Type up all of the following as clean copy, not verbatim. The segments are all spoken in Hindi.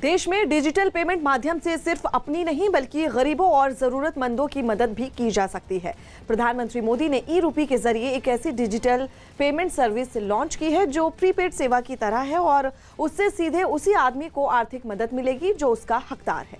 देश में डिजिटल पेमेंट माध्यम से सिर्फ अपनी नहीं बल्कि गरीबों और जरूरतमंदों की मदद भी की जा सकती है। प्रधानमंत्री मोदी ने ई-रूपी के जरिए एक ऐसी डिजिटल पेमेंट सर्विस लॉन्च की है जो प्रीपेड सेवा की तरह है और उससे सीधे उसी आदमी को आर्थिक मदद मिलेगी जो उसका हकदार है।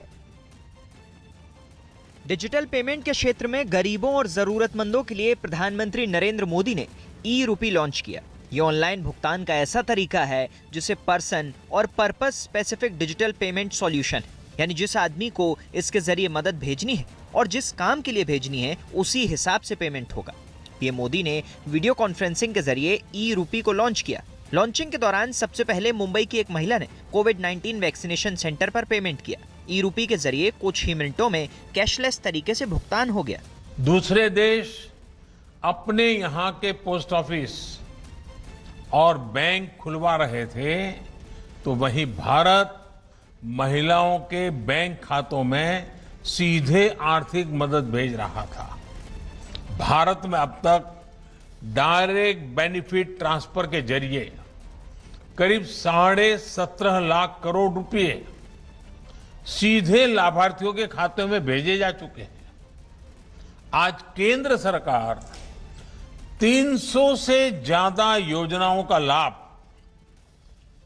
डिजिटल पेमेंट के क्षेत्र में गरीबों और जरूरतमंदों के लिए प्रधानमंत्री नरेंद्र मोदी ने ई-रूपी लॉन्च किया। ये ऑनलाइन भुगतान का ऐसा तरीका है जिसे पर्सन और purpose specific digital payment solution, यानी जिस आदमी को इसके जरिए मदद भेजनी है और जिस काम के लिए भेजनी है उसी हिसाब से पेमेंट होगा। पीएम मोदी ने वीडियो कॉन्फ्रेंसिंग के जरिए ई-रूपी को लॉन्च किया। लॉन्चिंग के दौरान सबसे पहले मुंबई की एक महिला ने कोविड-19 वैक्सीनेशन सेंटर पर पेमेंट किया। ई-रूपी के जरिए कुछ ही मिनटों में कैशलेस तरीके से भुगतान हो गया। दूसरे देश अपने यहाँ के पोस्ट ऑफिस और बैंक खुलवा रहे थे तो वहीं भारत महिलाओं के बैंक खातों में सीधे आर्थिक मदद भेज रहा था। भारत में अब तक डायरेक्ट बेनिफिट ट्रांसफर के जरिए करीब 17.5 लाख करोड़ रुपए सीधे लाभार्थियों के खाते में भेजे जा चुके हैं। आज केंद्र सरकार 300 से ज्यादा योजनाओं का लाभ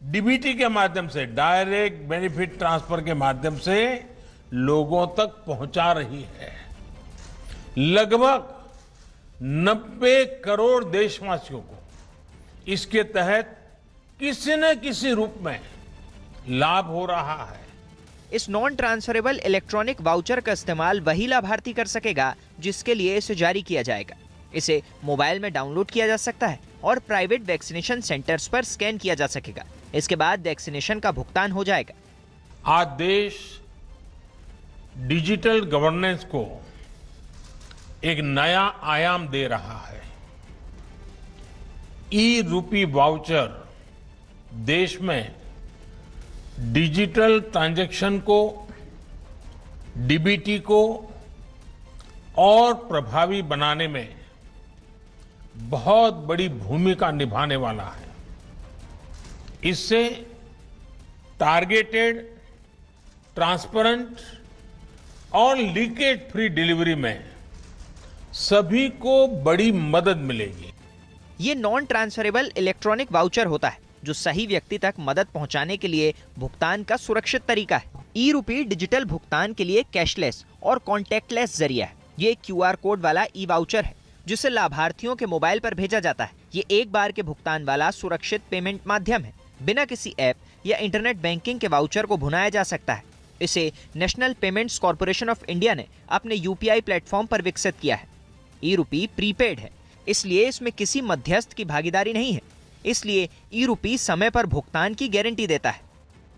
डीबीटी के माध्यम से, डायरेक्ट बेनिफिट ट्रांसफर के माध्यम से लोगों तक पहुंचा रही है। लगभग 90 करोड़ देशवासियों को इसके तहत किसी न किसी रूप में लाभ हो रहा है। इस नॉन ट्रांसफरेबल इलेक्ट्रॉनिक वाउचर का इस्तेमाल वही लाभार्थी कर सकेगा जिसके लिए इसे जारी किया जाएगा। इसे मोबाइल में डाउनलोड किया जा सकता है और प्राइवेट वैक्सीनेशन सेंटर्स पर स्कैन किया जा सकेगा। इसके बाद वैक्सीनेशन का भुगतान हो जाएगा। आज देश डिजिटल गवर्नेंस को एक नया आयाम दे रहा है। ई-रूपी वाउचर देश में डिजिटल ट्रांजैक्शन को, डीबीटी को और प्रभावी बनाने में बहुत बड़ी भूमिका निभाने वाला है। इससे टारगेटेड, ट्रांसपेरेंट और लीकेज फ्री डिलीवरी में सभी को बड़ी मदद मिलेगी। ये नॉन ट्रांसफरेबल इलेक्ट्रॉनिक वाउचर होता है जो सही व्यक्ति तक मदद पहुंचाने के लिए भुगतान का सुरक्षित तरीका है। ई-रूपी डिजिटल भुगतान के लिए कैशलेस और कॉन्टैक्टलेस जरिया है। ये क्यूआर कोड वाला ई वाउचर है जिसे लाभार्थियों के मोबाइल पर भेजा जाता है। ये एक बार के भुगतान वाला सुरक्षित पेमेंट माध्यम है। बिना किसी ऐप या इंटरनेट बैंकिंग के वाउचर को भुनाया जा सकता है। इसे national payments corporation of India ने अपने यूपीआई प्लेटफॉर्म पर विकसित किया है। ई-रूपी प्रीपेड है, इसलिए इसमें किसी मध्यस्थ की भागीदारी नहीं है। इसलिए ई-रूपी समय पर भुगतान की गारंटी देता है।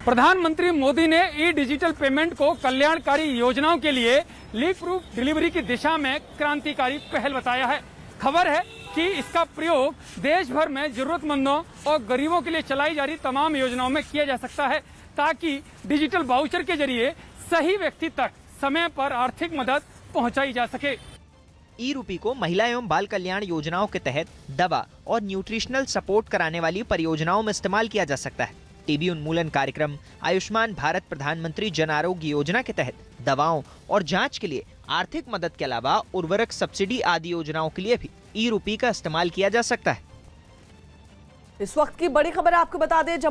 प्रधानमंत्री मोदी ने ई डिजिटल पेमेंट को कल्याणकारी योजनाओं के लिए लीक प्रूफ डिलीवरी की दिशा में क्रांतिकारी पहल बताया है। खबर है कि इसका प्रयोग देश भर में जरूरतमंदों और गरीबों के लिए चलाई जा रही तमाम योजनाओं में किया जा सकता है ताकि डिजिटल वाउचर के जरिए सही व्यक्ति तक समय पर आर्थिक मदद पहुंचाई जा सके। ई-रूपी को महिला एवं बाल कल्याण योजनाओं के तहत दवा और न्यूट्रिशनल सपोर्ट कराने वाली परियोजनाओं में इस्तेमाल किया जा सकता है। टीबी उन्मूलन कार्यक्रम, आयुष्मान भारत प्रधानमंत्री जन आरोग्य योजना के तहत दवाओं और जांच के लिए आर्थिक मदद के अलावा उर्वरक सब्सिडी आदि योजनाओं के लिए भी ई-रूपी का इस्तेमाल किया जा सकता है। इस वक्त की बड़ी खबर आपको बता दें।